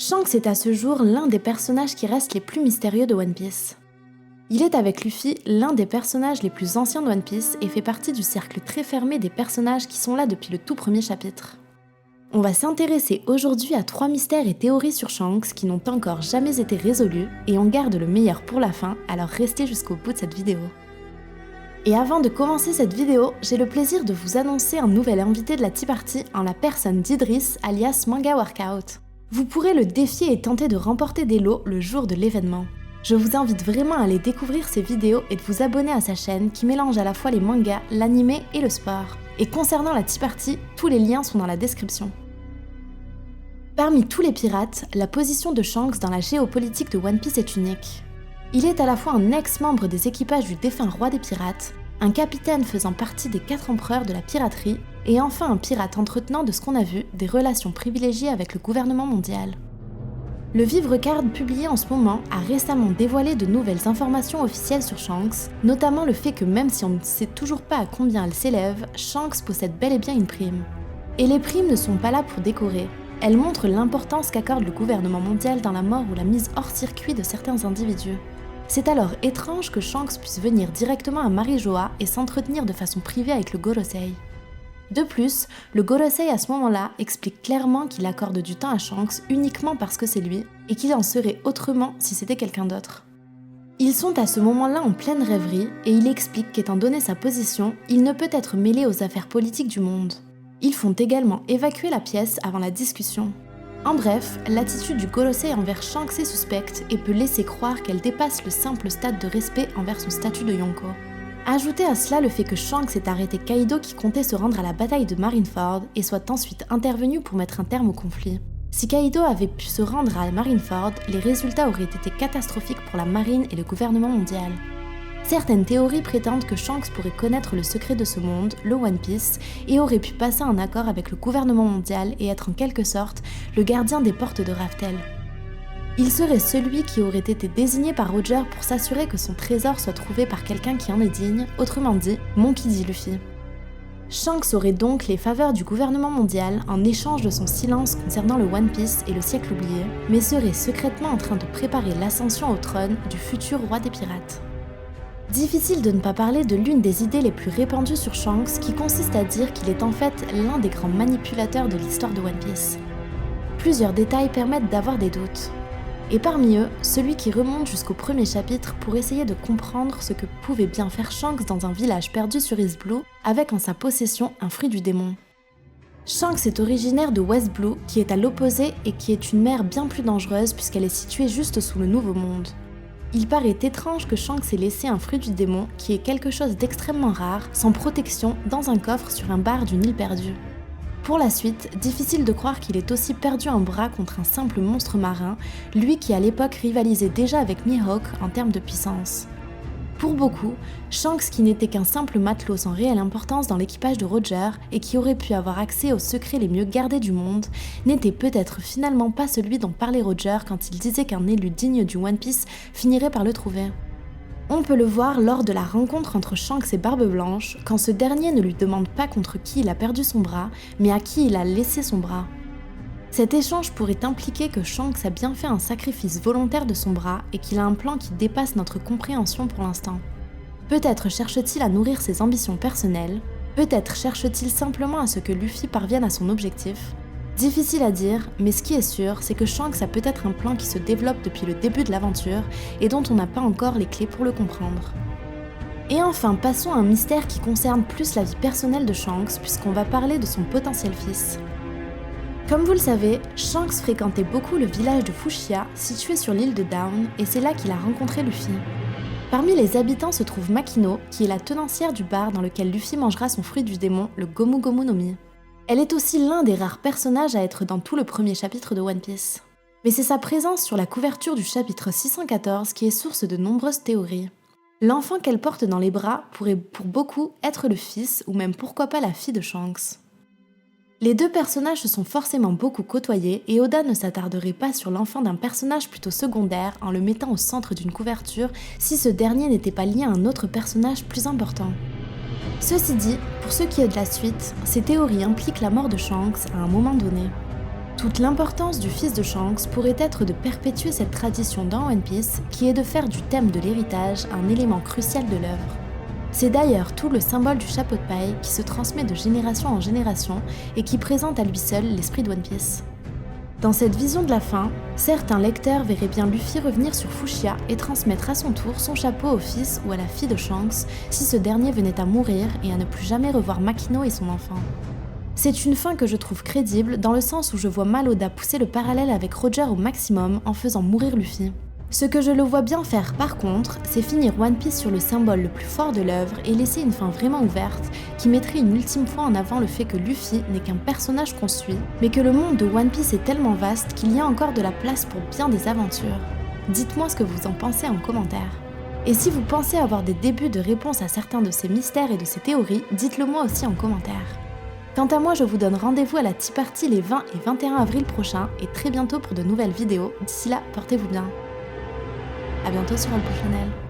Shanks est à ce jour l'un des personnages qui restent les plus mystérieux de One Piece. Il est avec Luffy l'un des personnages les plus anciens de One Piece et fait partie du cercle très fermé des personnages qui sont là depuis le tout premier chapitre. On va s'intéresser aujourd'hui à 3 mystères et théories sur Shanks qui n'ont encore jamais été résolus et on garde le meilleur pour la fin, alors restez jusqu'au bout de cette vidéo. Et avant de commencer cette vidéo, j'ai le plaisir de vous annoncer un nouvel invité de la Tea Party en la personne d'Idriss alias Manga Workout. Vous pourrez le défier et tenter de remporter des lots le jour de l'événement. Je vous invite vraiment à aller découvrir ses vidéos et de vous abonner à sa chaîne qui mélange à la fois les mangas, l'anime et le sport. Et concernant la Tea Party, tous les liens sont dans la description. Parmi tous les pirates, la position de Shanks dans la géopolitique de One Piece est unique. Il est à la fois un ex-membre des équipages du défunt roi des pirates, un capitaine faisant partie des 4 empereurs de la piraterie, et enfin un pirate entretenant de ce qu'on a vu des relations privilégiées avec le gouvernement mondial. Le Vivre Card publié en ce moment a récemment dévoilé de nouvelles informations officielles sur Shanks, notamment le fait que même si on ne sait toujours pas à combien elles s'élèvent, Shanks possède bel et bien une prime. Et les primes ne sont pas là pour décorer, elles montrent l'importance qu'accorde le gouvernement mondial dans la mort ou la mise hors circuit de certains individus. C'est alors étrange que Shanks puisse venir directement à Marijoa et s'entretenir de façon privée avec le Gorosei. De plus, le Gorosei à ce moment-là explique clairement qu'il accorde du temps à Shanks uniquement parce que c'est lui, et qu'il en serait autrement si c'était quelqu'un d'autre. Ils sont à ce moment-là en pleine rêverie, et il explique qu'étant donné sa position, il ne peut être mêlé aux affaires politiques du monde. Ils font également évacuer la pièce avant la discussion. En bref, l'attitude du Gorosei envers Shanks est suspecte et peut laisser croire qu'elle dépasse le simple stade de respect envers son statut de Yonko. Ajoutez à cela le fait que Shanks ait arrêté Kaido qui comptait se rendre à la bataille de Marineford et soit ensuite intervenu pour mettre un terme au conflit. Si Kaido avait pu se rendre à Marineford, les résultats auraient été catastrophiques pour la marine et le gouvernement mondial. Certaines théories prétendent que Shanks pourrait connaître le secret de ce monde, le One Piece, et aurait pu passer un accord avec le gouvernement mondial et être en quelque sorte le gardien des portes de Raftel. Il serait celui qui aurait été désigné par Roger pour s'assurer que son trésor soit trouvé par quelqu'un qui en est digne, autrement dit, Monkey D. Luffy. Shanks aurait donc les faveurs du gouvernement mondial en échange de son silence concernant le One Piece et le siècle oublié, mais serait secrètement en train de préparer l'ascension au trône du futur roi des pirates. Difficile de ne pas parler de l'une des idées les plus répandues sur Shanks qui consiste à dire qu'il est en fait l'un des grands manipulateurs de l'histoire de One Piece. Plusieurs détails permettent d'avoir des doutes. Et parmi eux, celui qui remonte jusqu'au premier chapitre pour essayer de comprendre ce que pouvait bien faire Shanks dans un village perdu sur East Blue avec en sa possession un fruit du démon. Shanks est originaire de West Blue qui est à l'opposé et qui est une mer bien plus dangereuse puisqu'elle est située juste sous le Nouveau Monde. Il paraît étrange que Shanks ait laissé un fruit du démon, qui est quelque chose d'extrêmement rare, sans protection, dans un coffre sur un bar d'une île perdue. Pour la suite, difficile de croire qu'il ait aussi perdu un bras contre un simple monstre marin, lui qui à l'époque rivalisait déjà avec Mihawk en termes de puissance. Pour beaucoup, Shanks qui n'était qu'un simple matelot sans réelle importance dans l'équipage de Roger et qui aurait pu avoir accès aux secrets les mieux gardés du monde, n'était peut-être finalement pas celui dont parlait Roger quand il disait qu'un élu digne du One Piece finirait par le trouver. On peut le voir lors de la rencontre entre Shanks et Barbe Blanche, quand ce dernier ne lui demande pas contre qui il a perdu son bras, mais à qui il a laissé son bras. Cet échange pourrait impliquer que Shanks a bien fait un sacrifice volontaire de son bras et qu'il a un plan qui dépasse notre compréhension pour l'instant. Peut-être cherche-t-il à nourrir ses ambitions personnelles, peut-être cherche-t-il simplement à ce que Luffy parvienne à son objectif. Difficile à dire, mais ce qui est sûr, c'est que Shanks a peut-être un plan qui se développe depuis le début de l'aventure et dont on n'a pas encore les clés pour le comprendre. Et enfin, passons à un mystère qui concerne plus la vie personnelle de Shanks puisqu'on va parler de son potentiel fils. Comme vous le savez, Shanks fréquentait beaucoup le village de Fushia, situé sur l'île de Down, et c'est là qu'il a rencontré Luffy. Parmi les habitants se trouve Makino, qui est la tenancière du bar dans lequel Luffy mangera son fruit du démon, le Gomu Gomu no Mi. Elle est aussi l'un des rares personnages à être dans tout le premier chapitre de One Piece. Mais c'est sa présence sur la couverture du chapitre 614 qui est source de nombreuses théories. L'enfant qu'elle porte dans les bras pourrait pour beaucoup être le fils ou même pourquoi pas la fille de Shanks. Les deux personnages se sont forcément beaucoup côtoyés et Oda ne s'attarderait pas sur l'enfant d'un personnage plutôt secondaire en le mettant au centre d'une couverture si ce dernier n'était pas lié à un autre personnage plus important. Ceci dit, pour ce qui est de la suite, ces théories impliquent la mort de Shanks à un moment donné. Toute l'importance du fils de Shanks pourrait être de perpétuer cette tradition dans One Piece, qui est de faire du thème de l'héritage un élément crucial de l'œuvre. C'est d'ailleurs tout le symbole du chapeau de paille qui se transmet de génération en génération et qui présente à lui seul l'esprit de One Piece. Dans cette vision de la fin, certes un lecteur verrait bien Luffy revenir sur Fushia et transmettre à son tour son chapeau au fils ou à la fille de Shanks si ce dernier venait à mourir et à ne plus jamais revoir Makino et son enfant. C'est une fin que je trouve crédible dans le sens où je vois mal Oda pousser le parallèle avec Roger au maximum en faisant mourir Luffy. Ce que je le vois bien faire par contre, c'est finir One Piece sur le symbole le plus fort de l'œuvre et laisser une fin vraiment ouverte qui mettrait une ultime fois en avant le fait que Luffy n'est qu'un personnage qu'on suit, mais que le monde de One Piece est tellement vaste qu'il y a encore de la place pour bien des aventures. Dites-moi ce que vous en pensez en commentaire. Et si vous pensez avoir des débuts de réponse à certains de ces mystères et de ces théories, dites-le moi aussi en commentaire. Quant à moi, je vous donne rendez-vous à la Tea Party les 20 et 21 avril prochains et très bientôt pour de nouvelles vidéos. D'ici là, portez-vous bien. A bientôt sur Alpo Channel.